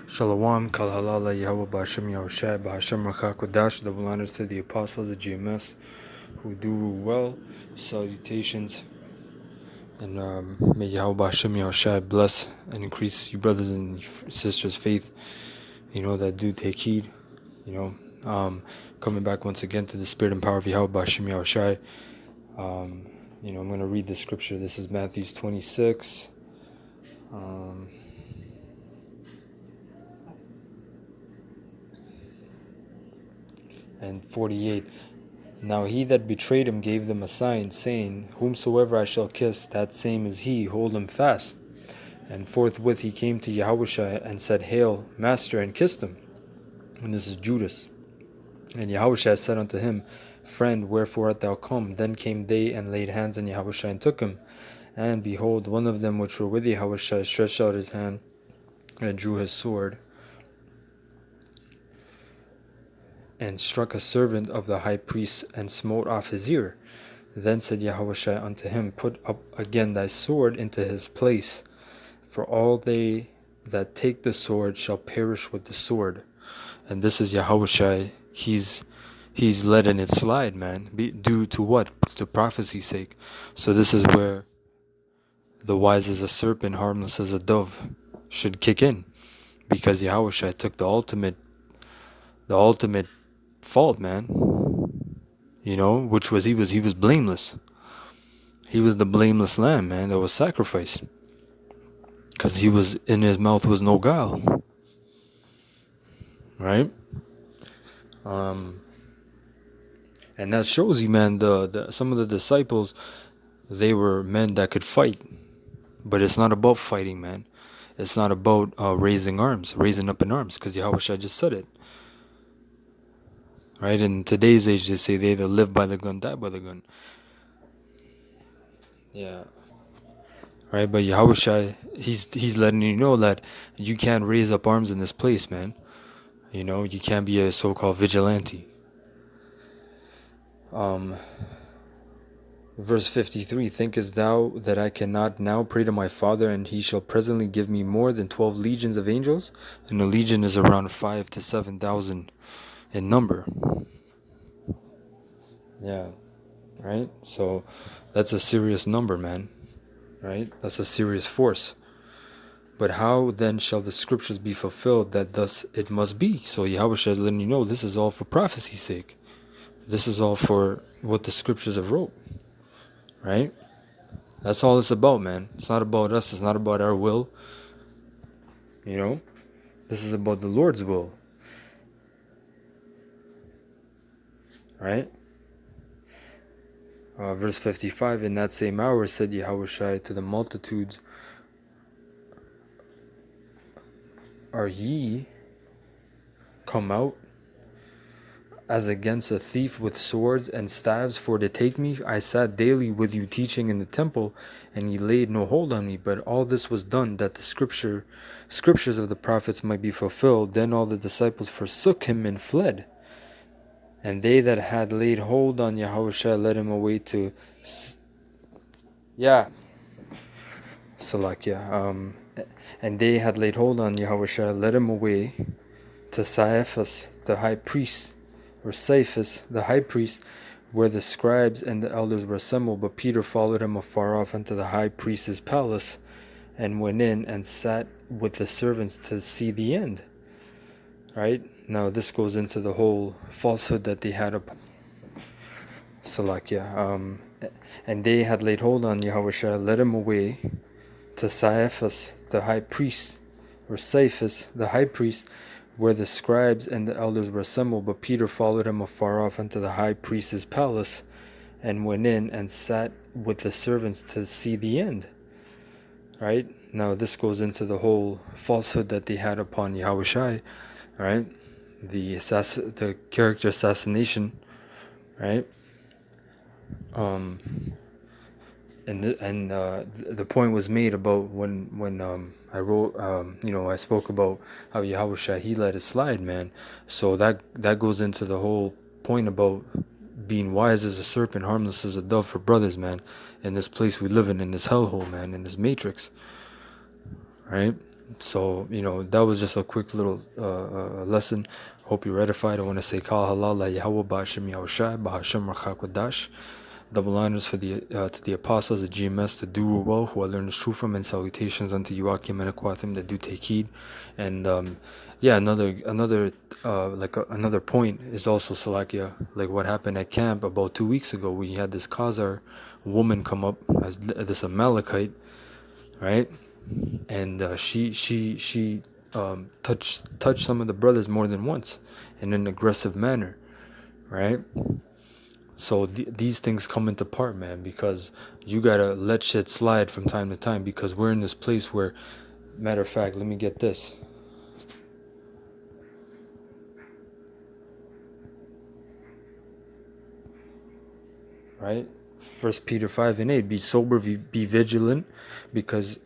Shalom, Kal Halala, Yahweh Ba'ashem Yahushai, Ba'ashem Rakakodash, double honors to the apostles of GMS who do well. Salutations, and may Yahweh Ba'ashem Yahushai bless and increase you brothers and sisters' faith, that do take heed, coming back once again to the spirit and power of Yahweh Ba'ashem Yahushai. I'm going to read the scripture. This is Matthew 26. And 48. Now he that betrayed him gave them a sign, saying, Whomsoever I shall kiss, that same is he, hold him fast. And forthwith he came to Yahushua and said, Hail, Master, and kissed him. And this is Judas. And Yahushua said unto him, Friend, wherefore art thou come? Then came they and laid hands on Yahushua and took him. And behold, one of them which were with Yahushua stretched out his hand and drew his sword, and struck a servant of the high priest, and smote off his ear. Then said Yahushua unto him, Put up again thy sword into his place, for all they that take the sword shall perish with the sword. And this is Yahushua. He's letting it slide, man. Due to what? To prophecy's sake. So this is where the wise as a serpent, harmless as a dove should kick in, because Yahushua took the ultimate fault, man, which was he was blameless. He was the blameless lamb, man, that was sacrificed, because he was in his mouth was no guile, right? And that shows you, man, the some of the disciples, they were men that could fight, but it's not about fighting, man. It's not about raising up in arms, because Yahushua just said it. Right? In today's age, they say they either live by the gun, die by the gun. Yeah. Right? But Yahushua, he's letting you know that you can't raise up arms in this place, man. You can't be a so-called vigilante. Verse 53, Thinkest thou that I cannot now pray to my Father, and he shall presently give me more than 12 legions of angels? And a legion is around 5,000 to 7,000 in number. Yeah, right? So that's a serious number, man. Right? That's a serious force. But how then shall the scriptures be fulfilled that thus it must be? So Yahushua is letting you know this is all for prophecy's sake. This is all for what the scriptures have wrote. Right? That's all it's about, man. It's not about us. It's not about our will. This is about the Lord's will. Right? Verse 55, In that same hour said Yahushua to the multitudes, Are ye come out as against a thief with swords and staves for to take me? I sat daily with you teaching in the temple, and ye laid no hold on me. But all this was done that the scriptures of the prophets might be fulfilled. Then all the disciples forsook him and fled. And they that had laid hold on Yahushua led him away to Salakia. And they had laid hold on Yahushua, led him away to Caiaphas the high priest, or Cephas the high priest, where the scribes and the elders were assembled. But Peter followed him afar off unto the high priest's palace, and went in and sat with the servants to see the end. Right? Now this goes into the whole falsehood that they had upon Salakia. And they had laid hold on Yahushua, led him away to Caiaphas the high priest, or Cephas the high priest, where the scribes and the elders were assembled. But Peter followed him afar off unto the high priest's palace, and went in and sat with the servants to see the end. Right? Now this goes into the whole falsehood that they had upon Yahushua, right? The character assassination, right? The point was made about when I wrote, I spoke about how Yahushua, he let it slide, man. So that goes into the whole point about being wise as a serpent, harmless as a dove for brothers, man. In this place we live in this hellhole, man, in this matrix, right? So, that was just a quick little lesson. Hope you're edified. I want to say Kal Halal La Yahweh Ba'ashem Yahushai Ba'ashem Rachakwadash. Double honors for to the apostles, the GMS, the do well, who I learned the truth from, and salutations unto you, Akim and Aquatim, that do take heed. And yeah, another point is also Salakia, like what happened at camp about 2 weeks ago. We had this Khazar woman come up as this Amalekite, right? And she touched some of the brothers more than once in an aggressive manner, right? So these things come into part, man, because you gotta let shit slide from time to time, because we're in this place where, matter of fact, let me get this. Right? 1 Peter 5:8, be sober, be vigilant, because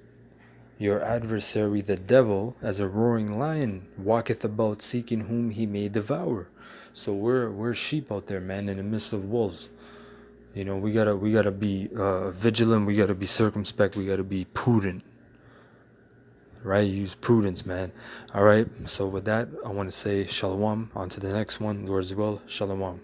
your adversary, the devil, as a roaring lion, walketh about seeking whom he may devour. So we're sheep out there, man, in the midst of wolves. We gotta be vigilant. We gotta be circumspect. We gotta be prudent, right? Use prudence, man. All right. So with that, I want to say shalom. On to the next one. Lord's will. Shalom.